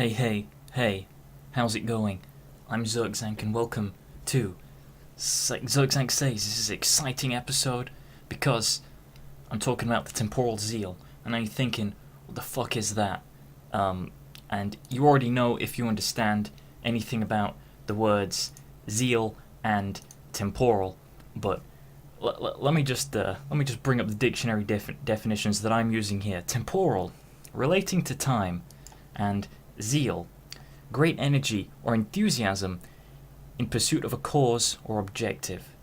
Hey, how's it going? I'm Zirkzank and welcome to Zirkzank Says. This is an exciting episode because I'm talking about the Temporal Zeal. And now you're thinking, what the fuck is that? And you already know, if you understand anything about the words Zeal and Temporal, but let me just bring up the dictionary definitions that I'm using here. Temporal, relating to time, and zeal, great energy or enthusiasm in pursuit of a cause or objective.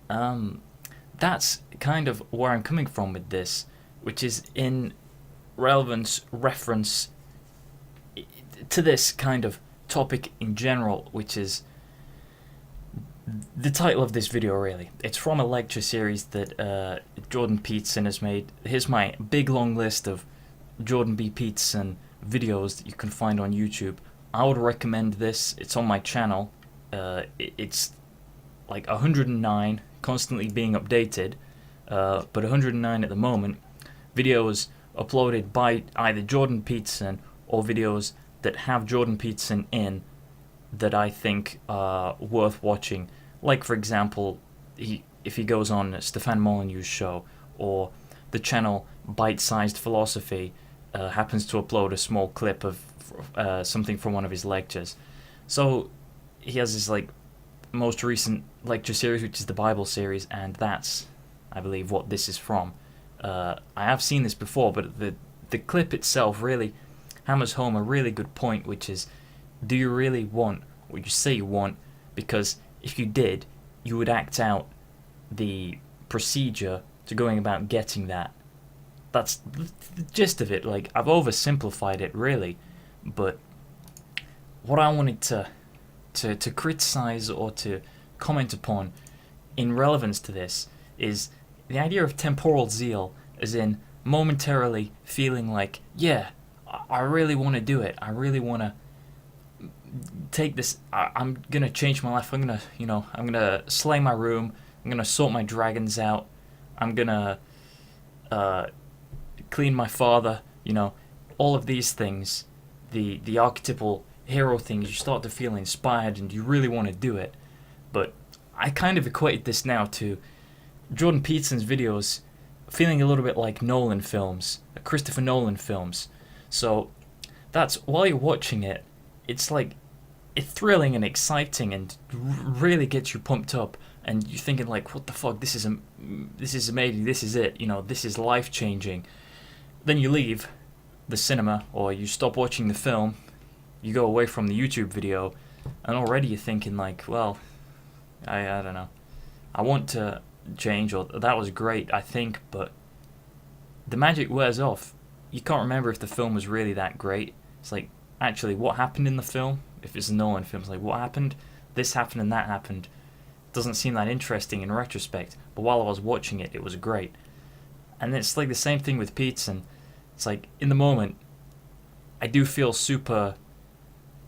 That's kind of where I'm coming from with this, which is in reference to this kind of topic in general, which is the title of this video, really. It's from a lecture series that Jordan Peterson has made. Here's my big long list of Jordan B. Peterson videos that you can find on YouTube. I would recommend this. It's on my channel. It's like 109, constantly being updated, but 109 at the moment. Videos uploaded by either Jordan Peterson or videos that have Jordan Peterson in that I think are worth watching. Like, for example, if he goes on Stefan Molyneux's show, or the channel Bite-Sized Philosophy happens to upload a small clip of something from one of his lectures. So he has his most recent lecture series, which is the Bible series, and that's, I believe, what this is from. I have seen this before, but the clip itself really hammers home a really good point, which is, do you really want what you say you want? Because if you did, you would act out the procedure to going about getting that. That's the gist of it. I've oversimplified it, really, but what I wanted to criticize or to comment upon in relevance to this is the idea of temporal zeal, as in momentarily feeling like, yeah, I really want to do it. I really want to take this. I'm gonna change my life. I'm gonna slay my room. I'm gonna sort my dragons out. I'm gonna clean my father. All of these things, the archetypal hero things. You start to feel inspired and you really want to do it. But I kind of equated this now to Jordan Peterson's videos feeling a little bit like Nolan films, Christopher Nolan films. So that's, while you're watching it, it's thrilling and exciting and really gets you pumped up, and you're thinking what the fuck, this is amazing, this is it, this is life changing. Then you leave the cinema, or you stop watching the film, you go away from the YouTube video, and already you're thinking well, I don't know, I want to change, or that was great, I think, but the magic wears off. You can't remember if the film was really that great. It's actually, what happened in the film? If it's a Nolan film, it's what happened? This happened and that happened. Doesn't seem that interesting in retrospect, but while I was watching it, it was great. And it's the same thing with Peterson. It's in the moment, I do feel super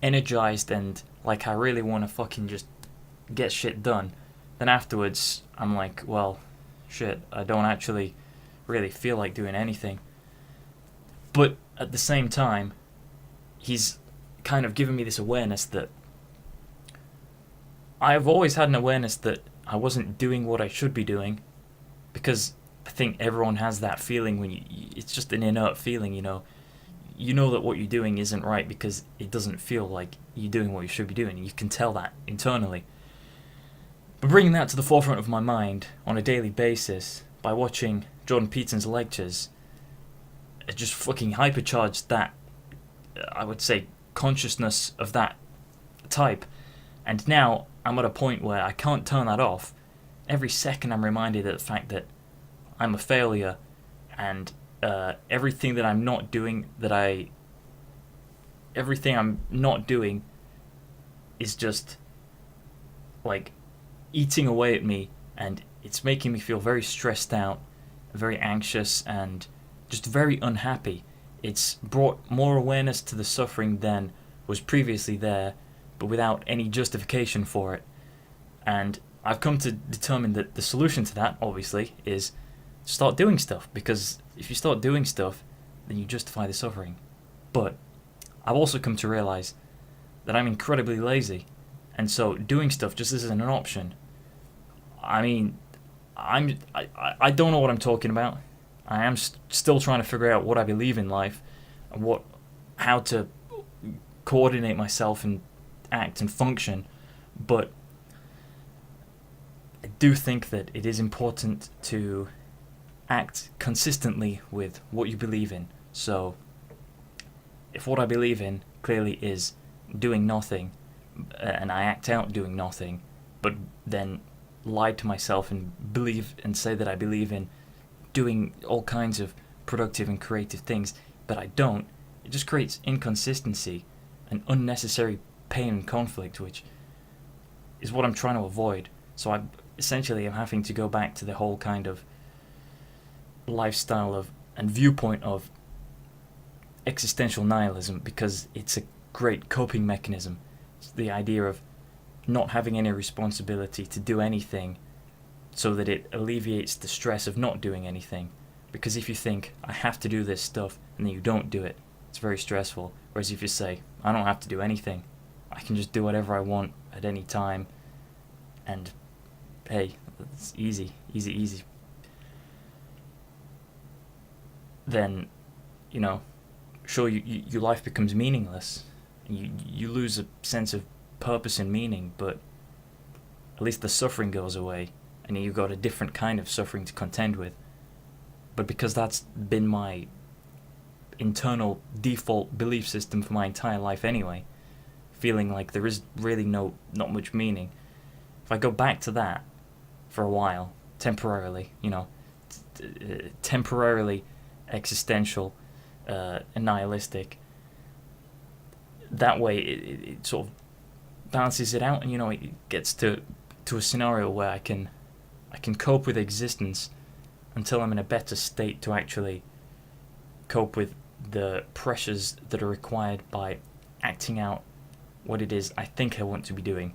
energized and I really want to fucking just get shit done. Then afterwards, I'm well, shit, I don't actually really feel like doing anything. But at the same time, he's kind of given me this awareness that I've always had an awareness that I wasn't doing what I should be doing, because I think everyone has that feeling when it's just an inert feeling, you know that what you're doing isn't right because it doesn't feel like you're doing what you should be doing. You can tell that internally. But bringing that to the forefront of my mind on a daily basis by watching Jordan Peterson's lectures, it just fucking hypercharged that, I would say, consciousness of that type. And now I'm at a point where I can't turn that off. Every second I'm reminded of the fact that I'm a failure, and everything that I'm not doing, everything I'm not doing is just eating away at me, and it's making me feel very stressed out, very anxious, and just very unhappy. It's brought more awareness to the suffering than was previously there, but without any justification for it. And I've come to determine that the solution to that, obviously, is start doing stuff, because if you start doing stuff, then you justify the suffering. But I've also come to realize that I'm incredibly lazy, and so doing stuff just isn't an option. I mean, I don't know what I'm talking about. I am still trying to figure out what I believe in life, and how to coordinate myself and act and function, but I do think that it is important to act consistently with what you believe in. So, if what I believe in clearly is doing nothing, and I act out doing nothing, but then lie to myself and believe and say that I believe in doing all kinds of productive and creative things, but I don't, it just creates inconsistency and unnecessary pain and conflict, which is what I'm trying to avoid. So I'm having to go back to the whole kind of lifestyle of and viewpoint of existential nihilism, because it's a great coping mechanism. It's the idea of not having any responsibility to do anything, so that it alleviates the stress of not doing anything. Because if you think, I have to do this stuff, and then you don't do it, it's very stressful. Whereas if you say, I don't have to do anything, I can just do whatever I want at any time, and hey, it's easy. Then, sure, your life becomes meaningless. You lose a sense of purpose and meaning, but at least the suffering goes away, and you've got a different kind of suffering to contend with. But because that's been my internal default belief system for my entire life anyway, feeling like there is really not much meaning, if I go back to that for a while, temporarily, temporarily existential and nihilistic, that way it sort of balances it out, and it gets to a scenario where I can cope with existence until I'm in a better state to actually cope with the pressures that are required by acting out what it is I think I want to be doing.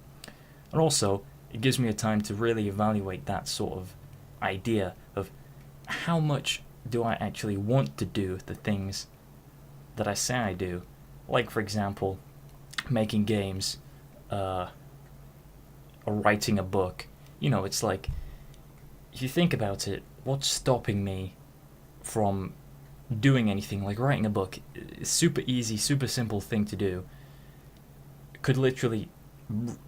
And also, it gives me a time to really evaluate that sort of idea of how much do I actually want to do the things that I say I do. Like, for example, making games, or writing a book. It's like, if you think about it, what's stopping me from doing anything? Like writing a book, it's super easy, super simple thing to do. Could literally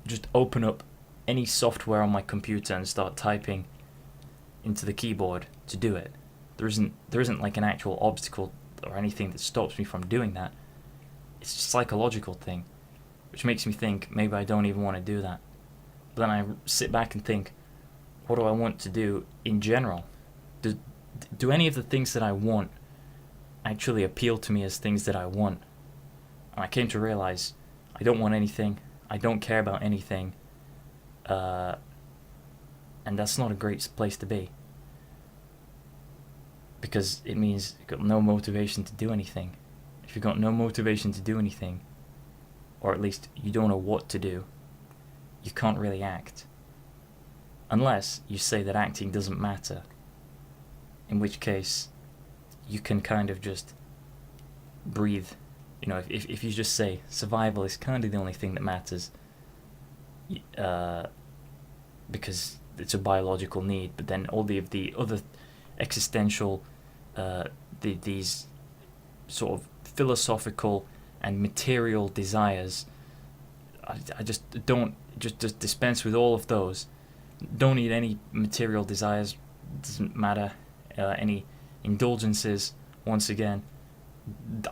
just open up any software on my computer and start typing into the keyboard to do it. There isn't like an actual obstacle or anything that stops me from doing that. It's a psychological thing, which makes me think maybe I don't even want to do that. But then I sit back and think, what do I want to do in general? Do any of the things that I want actually appeal to me as things that I want? And I came to realize I don't want anything. I don't care about anything. And that's not a great place to be. Because it means you've got no motivation to do anything. If you've got no motivation to do anything, or at least you don't know what to do, you can't really act. Unless you say that acting doesn't matter, in which case you can kind of just breathe. If you just say survival is kind of the only thing that matters, because it's a biological need, but then all the other existential, these sort of philosophical and material desires, I just don't, just dispense with all of those. Don't need any material desires, doesn't matter. Any indulgences, once again,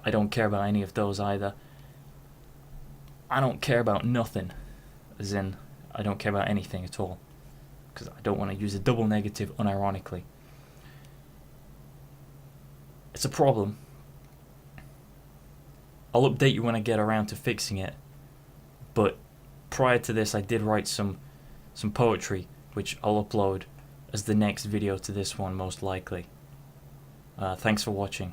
I don't care about any of those either. I don't care about nothing, as in I don't care about anything at all, because I don't want to use a double negative unironically. It's a problem. I'll update you when I get around to fixing it, but prior to this I did write some poetry, which I'll upload as the next video to this one most likely. Thanks for watching.